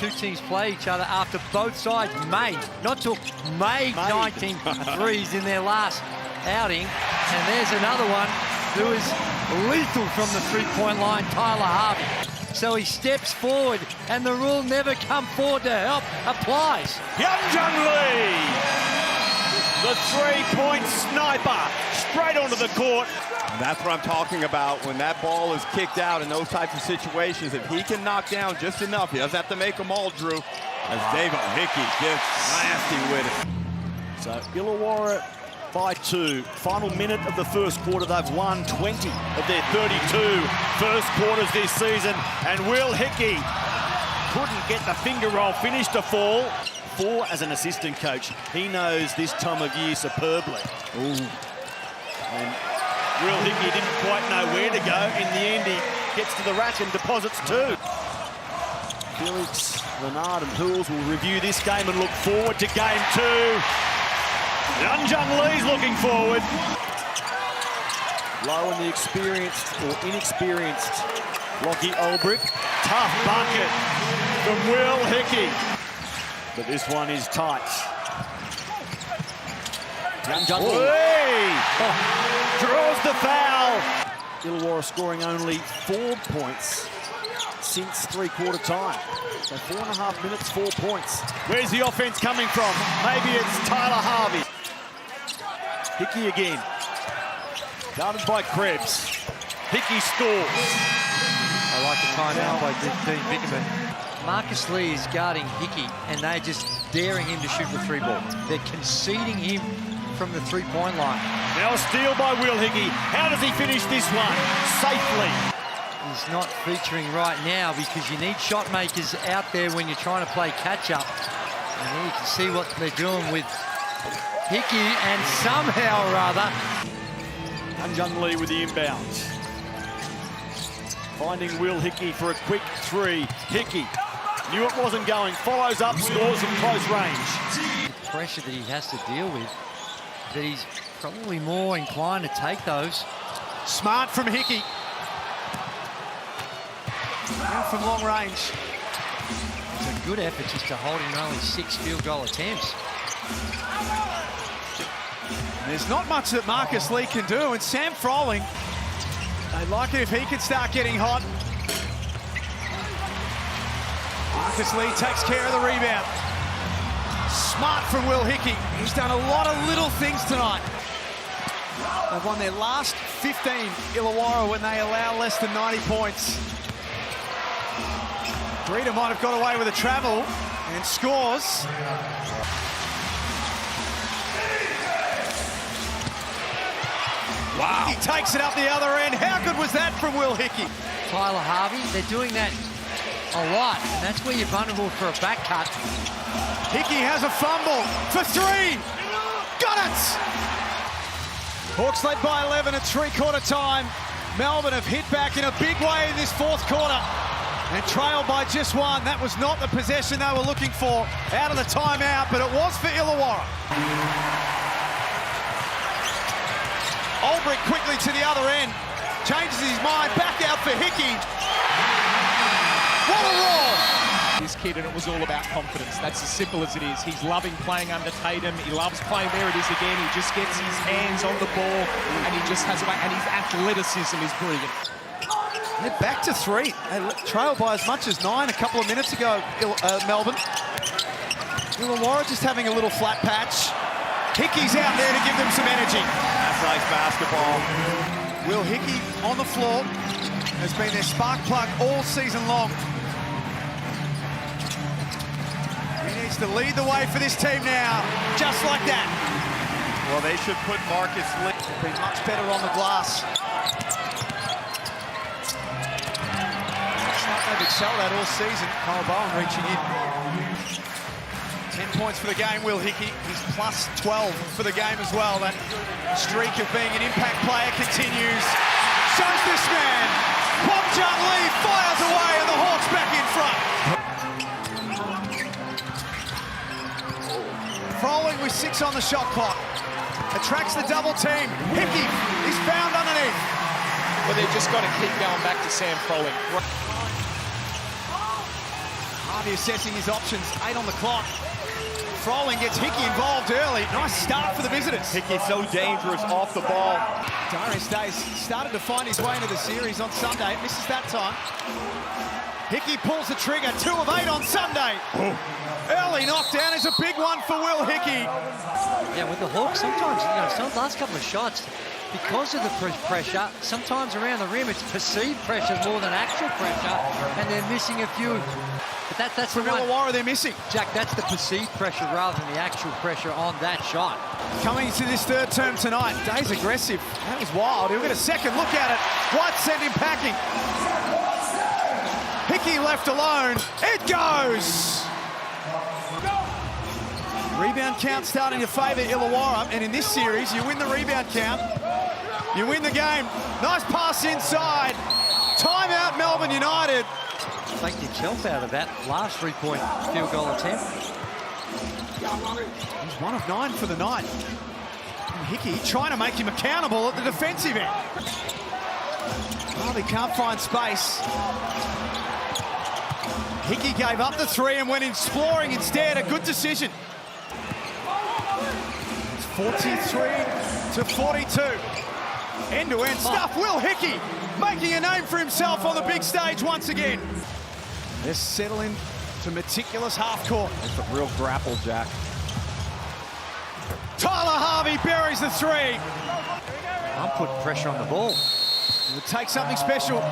two teams play each other after both sides made 19 threes in their last outing. And there's another one who is lethal from the three-point line, Tyler Harvey. So he steps forward, and the rule never come forward to help applies. Hyunjung Lee, the three-point sniper, straight onto the court. And that's what I'm talking about. When that ball is kicked out in those types of situations, if he can knock down just enough, he doesn't have to make them all, Drew, as Hickey gets nasty with it. So Illawarra by 2. Final minute of the first quarter, they've won 20 of their 32 first quarters this season. And Will Hickey couldn't get the finger roll finish to fall. 4 as an assistant coach. He knows this time of year superbly. Ooh. And Will Hickey didn't quite know where to go. In the end, he gets to the rack and deposits 2. Felix, Renard and Pools will review this game and look forward to game 2. Hyunjung Lee's looking forward. Low in the experienced or inexperienced Lockie Ulbrich. Tough bucket from Will Hickey. But this one is tight. Hyunjung Lee draws the foul. Illawarra scoring only 4 points since three-quarter time. So 4.5 minutes, 4 points. Where's the offense coming from? Maybe it's Tyler Harvey. Hickey again. Guarded by Krebs. Hickey scores. I like the timeout by Dean Vickerman. Marcus Lee is guarding Hickey, and they're just daring him to shoot the three ball. They're conceding him from the three-point line. Now a steal by Will Hickey. How does he finish this one? Safely. He's not featuring right now because you need shot makers out there when you're trying to play catch-up. And here you can see what they're doing with Hickey, and somehow or other... Hyunjung Lee with the inbounds. Finding Will Hickey for a quick 3. Hickey knew it wasn't going. Follows up, scores from close range. The pressure that he has to deal with, that he's probably more inclined to take those. Smart from Hickey. Now from long range. It's a good effort just to hold him only 6 field goal attempts. There's not much that Marcus Lee can do, and Sam Froling, they'd like it if he could start getting hot. Marcus Lee takes care of the rebound. Smart from Will Hickey. He's done a lot of little things tonight. They've won their last 15, Illawarra, when they allow less than 90 points. Greta might have got away with a travel and scores. Wow. He takes it up the other end. How good was that from Will Hickey? Tyler Harvey, they're doing that a lot, and that's where you're vulnerable for a back cut. Hickey has a fumble for 3. Got it! Hawks led by 11 at three-quarter time. Melbourne have hit back in a big way in this fourth quarter and trailed by just 1. That was not the possession they were looking for out of the timeout, but it was for Illawarra. Ulbrich quickly to the other end, changes his mind, back out for Hickey. What a roll! This kid, and it was all about confidence. That's as simple as it is. He's loving playing under Tatum. He loves playing. There it is again. He just gets his hands on the ball, and he just has a way. And his athleticism is brilliant. They're back to 3. They trailed by as much as 9 a couple of minutes ago, Melbourne. Illawarra just having a little flat patch. Hickey's out there to give them some energy. That's nice basketball. Will Hickey on the floor has been their spark plug all season long. He needs to lead the way for this team now, just like that. Well, they should put Marcus Lee. Been much better on the glass. They've excelled that all season. Kyle Bowen reaching in. 10 points for the game, Will Hickey. He's plus 12 for the game as well. That streak of being an impact player continues. Shows this man. Hyunjung Lee fires away and the Hawks back in front. Froling with 6 on the shot clock. Attracts the double team. Hickey is found underneath. But they've just got to keep going back to Sam Froling. Harvey assessing his options, 8 on the clock. Froling gets Hickey involved early. Nice start for the visitors. Hickey's so dangerous off the ball. Darius Days started to find his way into the series on Sunday. Misses that time. Hickey pulls the trigger, 2 of 8 on Sunday. Early knockdown is a big one for Will Hickey. Yeah, with the Hawks, sometimes, some last couple of shots, because of the pressure, sometimes around the rim, it's perceived pressure more than actual pressure, and they're missing a few. But that's the one. Illawarra they're missing. Jack, that's the perceived pressure rather than the actual pressure on that shot. Coming into this third term tonight, Days aggressive. That was wild. He'll get a second look at it. White sent him packing. Hickey left alone. It goes! Rebound count starting to favour Illawarra, and in this series, you win the rebound count, you win the game. Nice pass inside. Timeout, Melbourne United. Take yourself out of that last three-point field goal attempt. He's 1 of 9 for the night. And Hickey trying to make him accountable at the defensive end. Well, he can't find space. Hickey gave up the 3 and went exploring instead. A good decision. 43-42. End-to-end stuff. Will Hickey making a name for himself on the big stage once again. They're settling to meticulous half court. It's a real grapple, Jack. Tyler Harvey buries the 3. I'm putting pressure on the ball. It would take something special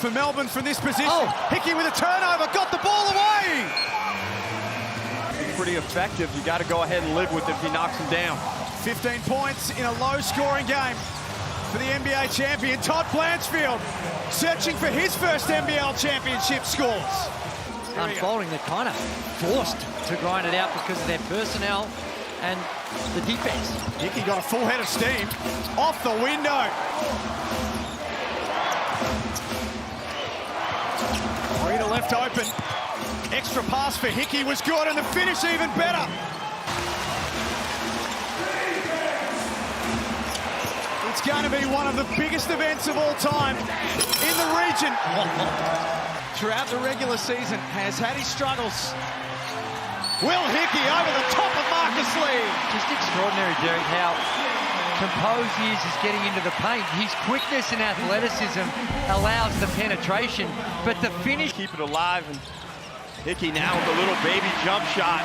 for Melbourne from this position. Oh. Hickey with a turnover, got the ball away. Pretty effective. You got to go ahead and live with it if he knocks him down. 15 points in a low-scoring game for the NBA champion, Todd Blanchfield, searching for his first NBL championship scores. Unfolding, they're kind of forced to grind it out because of their personnel and the defense. Hickey got a full head of steam off the window. Rita left open. Extra pass for Hickey was good, and the finish even better. It's going to be one of the biggest events of all time in the region. Throughout the regular season, has had his struggles. Will Hickey over the top of Marcus Lee. Just extraordinary, Derek, how composed he is getting into the paint. His quickness and athleticism allows the penetration, but the finish... Keep it alive, and Hickey now with a little baby jump shot.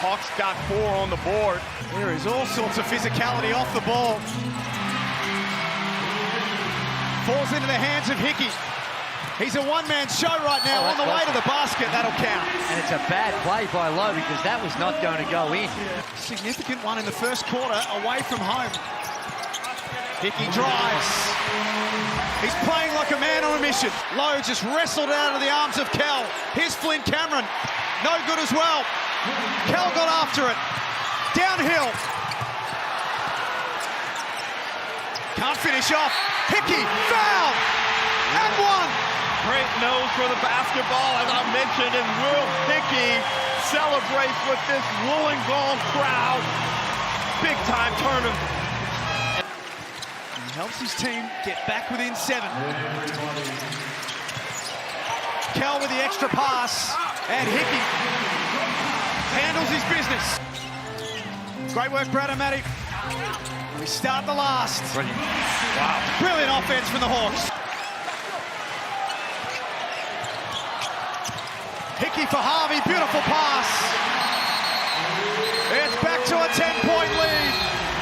Hawks got 4 on the board. There is all sorts of physicality off the ball. Falls into the hands of Hickey. He's a one-man show right now on the way to the basket. That'll count. And it's a bad play by Lowe because that was not going to go in. Significant one in the first quarter away from home. Hickey drives. He's playing like a man on a mission. Lowe just wrestled out of the arms of Kel. Here's Flynn Cameron. No good as well. Kel got after it. Downhill. Can't finish off. Hickey, foul! And 1. Great nose for the basketball, as I mentioned, and Will Hickey celebrates with this Wollongong crowd. Big-time tournament. He helps his team get back within 7. Kel with the extra pass, and Hickey handles his business. Great work, Brad and Matty. We start the last. Brilliant. Wow. Brilliant offense from the Hawks. Hickey for Harvey, beautiful pass. It's back to a 10-point lead.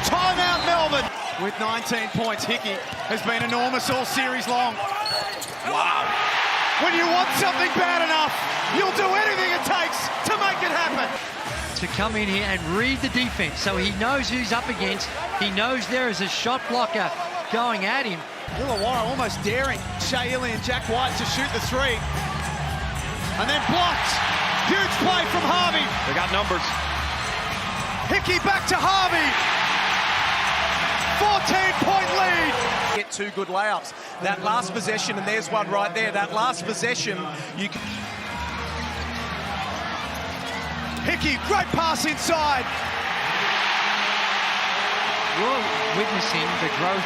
Timeout, Melbourne. With 19 points, Hickey has been enormous all series long. Wow. When you want something bad enough, you'll do anything it takes to make it happen. To come in here and read the defense so he knows who's up against. He knows there is a shot blocker going at him. Illawarra almost daring Shea Ili and Jack White to shoot the 3. And then blocked. Huge play from Harvey. They got numbers. Hickey back to Harvey. 14-point lead. Get 2 good layups. That last possession, and there's one right there. That last possession, you can... Hickey, great pass inside. You're witnessing the growth